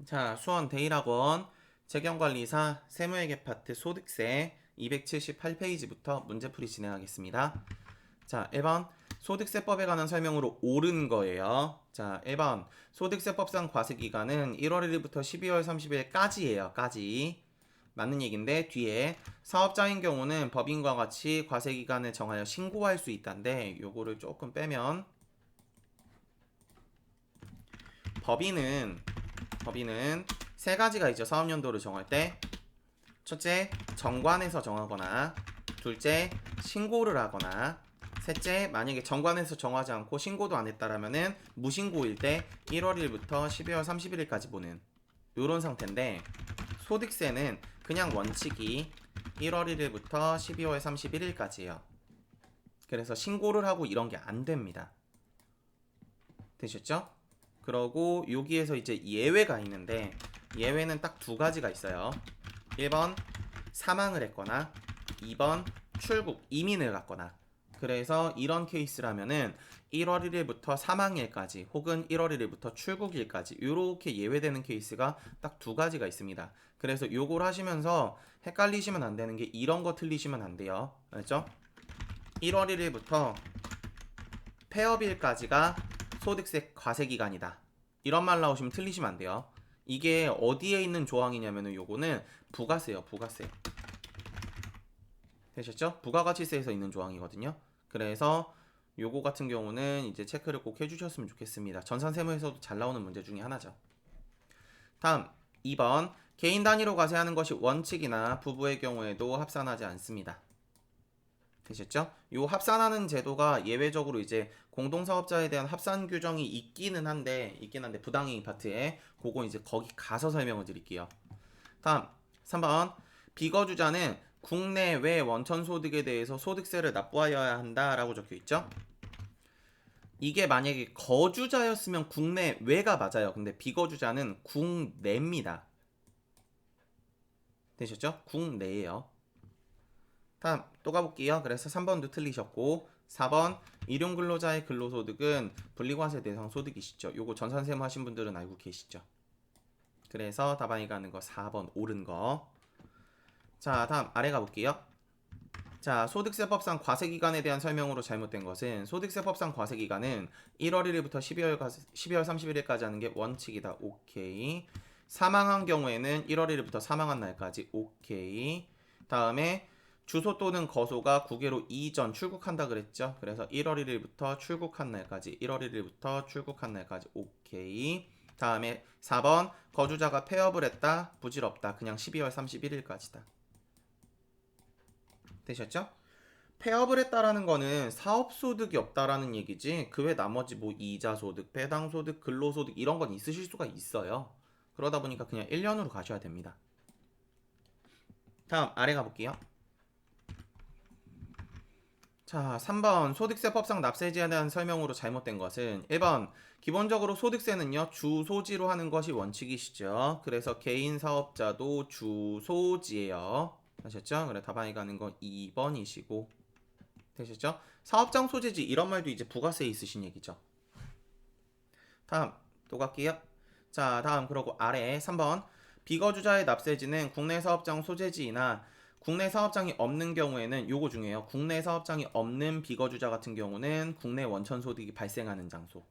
자, 수원 데일학원 재경관리사 세무회계 파트 소득세 278페이지부터 문제풀이 진행하겠습니다. 자, 1번 소득세법에 관한 설명으로 옳은 거예요. 자, 1번 소득세법상 과세기간은 1월 1일부터 12월 30일까지예요. 까지. 맞는 얘기인데 뒤에 사업자인 경우는 법인과 같이 과세기간을 정하여 신고할 수 있다는데 요거를 조금 빼면 법인은 세 가지가 있죠. 사업연도를 정할 때 첫째, 정관에서 정하거나 둘째, 신고를 하거나 셋째, 만약에 정관에서 정하지 않고 신고도 안 했다라면은 무신고일 때 1월 1일부터 12월 31일까지 보는 요런 상태인데 소득세는 그냥 원칙이 1월 1일부터 12월 31일까지예요. 그래서 신고를 하고 이런 게 안 됩니다. 되셨죠? 그러고 여기에서 이제 예외가 있는데 예외는 딱 두 가지가 있어요. 1번 사망을 했거나 2번 출국, 이민을 갔거나. 그래서 이런 케이스라면은 1월 1일부터 사망일까지 혹은 1월 1일부터 출국일까지 이렇게 예외되는 케이스가 딱 두 가지가 있습니다. 그래서 요걸 하시면서 헷갈리시면 안 되는 게 이런 거 틀리시면 안 돼요. 알죠? 1월 1일부터 폐업일까지가 소득세 과세기간이다. 이런 말 나오시면 틀리시면 안 돼요. 이게 어디에 있는 조항이냐면은 요거는 부가세요. 부가세. 되셨죠? 부가가치세에서 있는 조항이거든요. 그래서 요거 같은 경우는 이제 체크를 꼭 해주셨으면 좋겠습니다. 전산세무에서도 잘 나오는 문제 중에 하나죠. 다음 2번 개인 단위로 과세하는 것이 원칙이나 부부의 경우에도 합산하지 않습니다. 되셨죠? 요 합산하는 제도가 예외적으로 이제 공동사업자에 대한 합산 규정이 있기는 한데 부당이익 파트에 그거 이제 거기 가서 설명을 드릴게요. 다음 3번 비거주자는 국내외 원천소득에 대해서 소득세를 납부하여야 한다라고 적혀 있죠. 이게 만약에 거주자였으면 국내외가 맞아요. 근데 비거주자는 국내입니다. 되셨죠? 국내예요. 다음 또 가볼게요. 그래서 3번도 틀리셨고 4번 일용근로자의 근로소득은 분리과세 대상 소득이시죠. 요거 전산세무 하신 분들은 알고 계시죠. 그래서 답안이 가는 거 4번 옳은 거. 자, 다음 아래 가볼게요. 자, 소득세법상 과세기간에 대한 설명으로 잘못된 것은 소득세법상 과세기간은 1월 1일부터 12월 31일까지 하는 게 원칙이다. 오케이. 사망한 경우에는 1월 1일부터 사망한 날까지. 오케이. 다음에 주소 또는 거소가 국외로 이전 출국한다 그랬죠. 그래서 1월 1일부터 출국한 날까지. 1월 1일부터 출국한 날까지. 오케이. 다음에 4번 거주자가 폐업을 했다. 부질없다. 그냥 12월 31일까지다. 되셨죠? 폐업을 했다라는 거는 사업소득이 없다라는 얘기지 그 외 나머지 뭐 이자소득, 배당소득, 근로소득 이런 건 있으실 수가 있어요. 그러다 보니까 그냥 1년으로 가셔야 됩니다. 다음 아래 가볼게요. 자, 3번 소득세법상 납세지에 대한 설명으로 잘못된 것은 1번 기본적으로 소득세는요 주소지로 하는 것이 원칙이시죠. 그래서 개인 사업자도 주소지예요. 아셨죠? 그래 답안이 가는 건 2번이시고 되셨죠? 사업장 소재지 이런 말도 이제 부가세에 있으신 얘기죠. 다음 또 갈게요. 자, 다음 그러고 아래 3번 비거주자의 납세지는 국내 사업장 소재지이나 국내 사업장이 없는 경우에는 요거 중에요. 국내 사업장이 없는 비거주자 같은 경우는 국내 원천 소득이 발생하는 장소.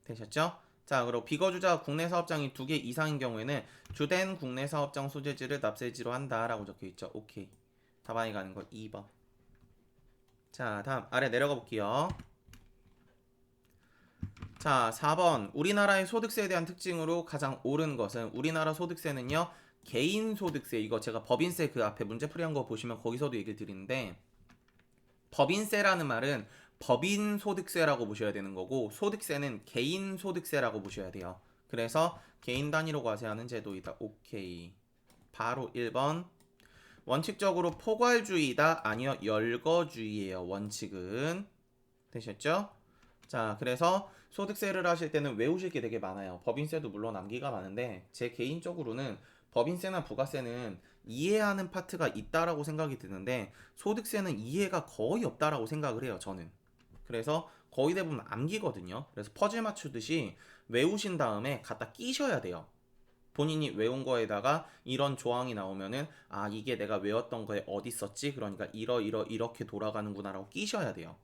되셨죠? 자, 그리고 비거주자가 국내 사업장이 2개 이상인 경우에는 주된 국내 사업장 소재지를 납세지로 한다라고 적혀 있죠. 오케이. 답안이 가는 거 2번. 자, 다음 아래 내려가 볼게요. 자, 4번 우리나라의 소득세에 대한 특징으로 가장 옳은 것은 우리나라 소득세는요 개인 소득세, 이거 제가 법인세 그 앞에 문제풀이한 거 보시면 거기서도 얘기를 드리는데 법인세라는 말은 법인 소득세라고 보셔야 되는 거고 소득세는 개인 소득세라고 보셔야 돼요. 그래서 개인 단위로 과세하는 제도이다. 오케이. 바로 1번. 원칙적으로 포괄주의다. 아니요, 열거주의예요. 원칙은. 되셨죠? 자, 그래서 소득세를 하실 때는 외우실 게 되게 많아요. 법인세도 물론 암기가 많은데 제 개인적으로는 법인세나 부가세는 이해하는 파트가 있다라고 생각이 드는데 소득세는 이해가 거의 없다라고 생각을 해요, 저는. 그래서 거의 대부분 암기거든요. 그래서 퍼즐 맞추듯이 외우신 다음에 갖다 끼셔야 돼요. 본인이 외운 거에다가 이런 조항이 나오면은 아 이게 내가 외웠던 거에 어디 있었지? 그러니까 이렇게 돌아가는구나 라고 끼셔야 돼요.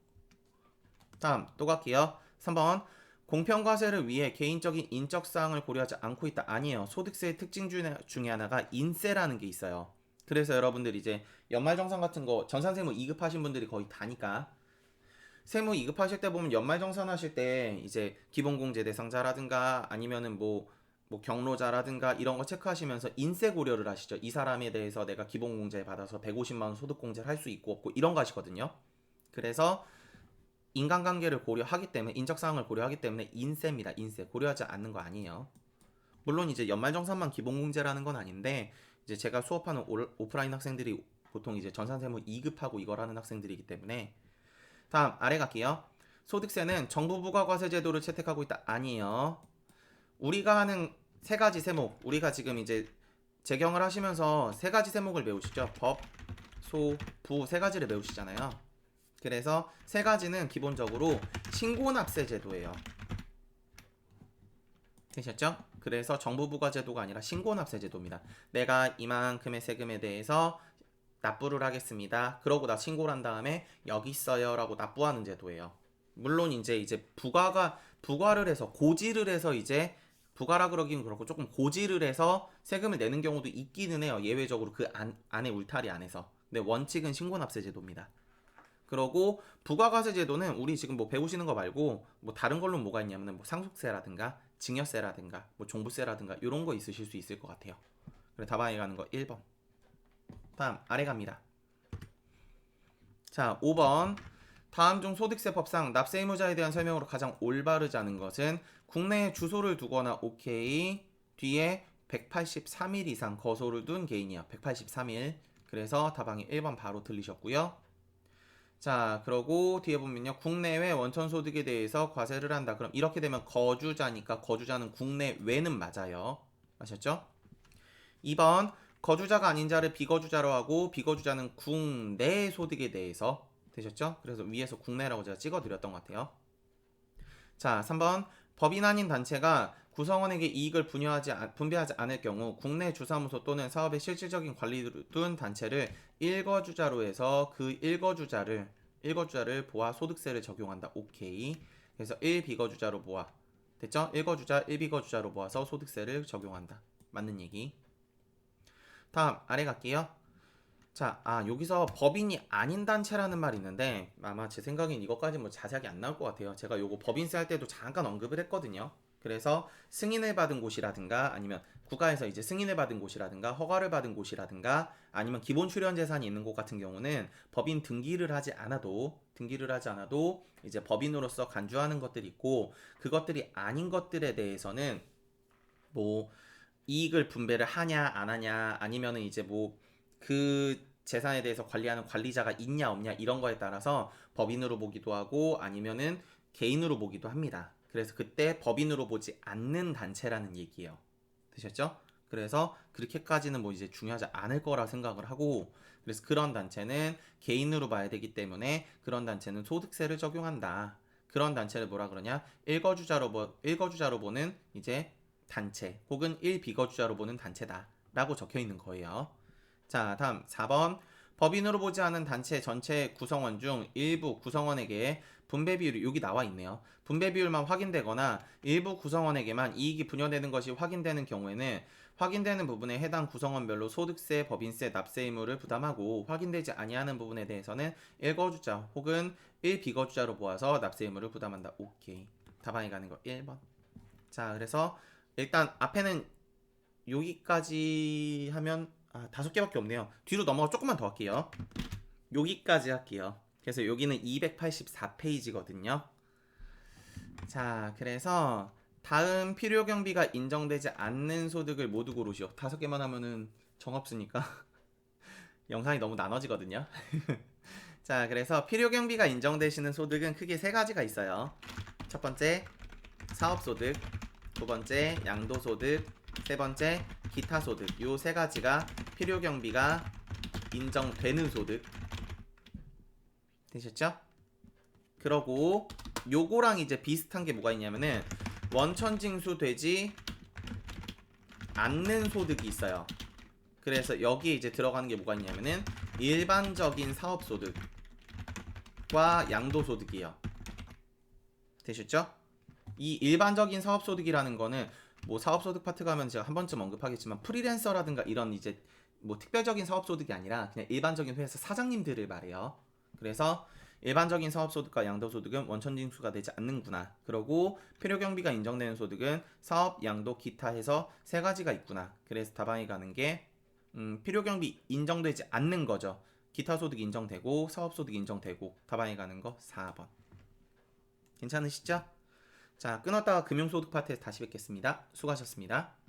다음 또 갈게요. 3번 공평과세를 위해 개인적인 인적사항을 고려하지 않고 있다. 아니에요. 소득세의 특징 중에 하나가 인세라는 게 있어요. 그래서 여러분들 이제 연말정산 같은 거 전산세무 2급 하신 분들이 거의 다니까 세무 2급 하실 때 보면 연말정산 하실 때 이제 기본공제 대상자라든가 아니면은 뭐 경로자라든가 이런 거 체크하시면서 인세 고려를 하시죠. 이 사람에 대해서 내가 기본공제 받아서 150만 원 소득공제를 할 수 있고 없고 이런 거 하시거든요. 그래서 인간관계를 고려하기 때문에 인적사항을 고려하기 때문에 인세입니다. 인세 고려하지 않는 거 아니에요. 물론 이제 연말정산만 기본공제라는 건 아닌데 이제 제가 수업하는 오프라인 학생들이 보통 이제 전산세무 2급하고 이걸 하는 학생들이기 때문에 다음 아래 갈게요. 소득세는 정부 부가과세 제도를 채택하고 있다. 아니에요. 우리가 하는 세 가지 세목 우리가 지금 이제 재경을 하시면서 세 가지 세목을 배우시죠. 법, 소, 부 세 가지를 배우시잖아요. 그래서 세 가지는 기본적으로 신고납세 제도예요. 되셨죠? 그래서 정부 부과 제도가 아니라 신고납세 제도입니다. 내가 이만큼의 세금에 대해서 납부를 하겠습니다. 그러고 나 신고를 한 다음에 여기 있어요 라고 납부하는 제도예요. 물론 이제 부과를 해서 고지를 해서 이제 부과라 그러기는 그렇고 조금 고지를 해서 세금을 내는 경우도 있기는 해요. 예외적으로 그 안에 울타리 안에서. 근데 원칙은 신고납세 제도입니다. 그러고 부가과세 제도는 우리 지금 뭐 배우시는 거 말고 뭐 다른 걸로 뭐가 있냐면은 뭐 상속세라든가 증여세라든가 뭐 종부세라든가 이런 거 있으실 수 있을 것 같아요. 그래 답안에 가는 거 1번. 다음 아래 갑니다. 자 5번 다음 중 소득세법상 납세 의무자에 대한 설명으로 가장 올바르지 않은 것은 국내에 주소를 두거나 오케이 뒤에 183일 이상 거소를 둔 개인이야. 183일. 그래서 답안이 1번 바로 틀리셨고요. 자 그러고 뒤에 보면요. 국내외 원천소득에 대해서 과세를 한다. 그럼 이렇게 되면 거주자니까 거주자는 국내외는 맞아요. 아셨죠? 2번 거주자가 아닌 자를 비거주자로 하고 비거주자는 국내 소득에 대해서 되셨죠? 그래서 위에서 국내라고 제가 찍어드렸던 것 같아요. 자 3번 법인 아닌 단체가 구성원에게 이익을 분배하지 않을 경우 국내 주사무소 또는 사업의 실질적인 관리를 둔 단체를 1거주자로 해서 그 1거주자를 보아 소득세를 적용한다. 오케이. 그래서 1비거주자로 보아 됐죠? 1거주자 1비거주자로 보아서 소득세를 적용한다. 맞는 얘기. 다음 아래 갈게요. 자, 여기서 법인이 아닌 단체라는 말이 있는데 아마 제 생각엔 이것까지 뭐 자세하게 안 나올 것 같아요. 제가 요거 법인세 할 때도 잠깐 언급을 했거든요. 그래서 승인을 받은 곳이라든가 아니면 국가에서 이제 승인을 받은 곳이라든가 허가를 받은 곳이라든가 아니면 기본 출연 재산이 있는 곳 같은 경우는 법인 등기를 하지 않아도 이제 법인으로서 간주하는 것들이 있고 그것들이 아닌 것들에 대해서는 뭐 이익을 분배를 하냐 안 하냐 아니면은 이제 뭐 그 재산에 대해서 관리하는 관리자가 있냐 없냐 이런 거에 따라서 법인으로 보기도 하고 아니면은 개인으로 보기도 합니다. 그래서 그때 법인으로 보지 않는 단체라는 얘기예요. 되셨죠? 그래서 그렇게까지는 뭐 이제 중요하지 않을 거라 생각을 하고 그래서 그런 단체는 개인으로 봐야 되기 때문에 그런 단체는 소득세를 적용한다. 그런 단체를 뭐라 그러냐? 1거주자로 보는 이제 단체 혹은 1비거주자로 보는 단체다 라고 적혀 있는 거예요. 자 다음 4번 법인으로 보지 않은 단체 전체 구성원 중 일부 구성원에게 분배 비율이 여기 나와 있네요. 분배 비율만 확인되거나 일부 구성원에게만 이익이 분여되는 것이 확인되는 경우에는 확인되는 부분에 해당 구성원별로 소득세, 법인세, 납세 의무를 부담하고 확인되지 아니하는 부분에 대해서는 1거주자 혹은 1비거주자로 보아서 납세 의무를 부담한다. 오케이. 답안에 가는 거 1번. 자 그래서 일단 앞에는 여기까지 하면 5개밖에 없네요. 뒤로 넘어가 조금만 더 할게요. 여기까지 할게요. 그래서 여기는 284페이지거든요. 자 그래서 다음 필요 경비가 인정되지 않는 소득을 모두 고르시오. 5개만 하면은 정없으니까 영상이 너무 나눠지거든요. 자 그래서 필요 경비가 인정되시는 소득은 크게 3가지가 있어요. 첫 번째 사업소득, 두 번째 양도소득, 세 번째 기타소득. 요 3가지가 필요경비가 인정되는 소득 되셨죠? 그러고 요거랑 이제 비슷한 게 뭐가 있냐면은 원천징수 되지 않는 소득이 있어요. 그래서 여기에 이제 들어가는 게 뭐가 있냐면은 일반적인 사업소득과 양도소득이에요. 되셨죠? 이 일반적인 사업소득이라는 거는 뭐 사업소득 파트 가면 제가 한 번쯤 언급하겠지만 프리랜서라든가 이런 이제 뭐 특별적인 사업소득이 아니라 그냥 일반적인 회사 사장님들을 말해요. 그래서 일반적인 사업소득과 양도소득은 원천징수가 되지 않는구나. 그러고 필요경비가 인정되는 소득은 사업, 양도, 기타 해서 세 가지가 있구나. 그래서 답안이 가는 게 필요경비 인정되지 않는 거죠. 기타 소득 인정되고 사업소득 인정되고 답안이 가는 거 4번. 괜찮으시죠? 자, 끊었다가 금융소득 파트에서 다시 뵙겠습니다. 수고하셨습니다.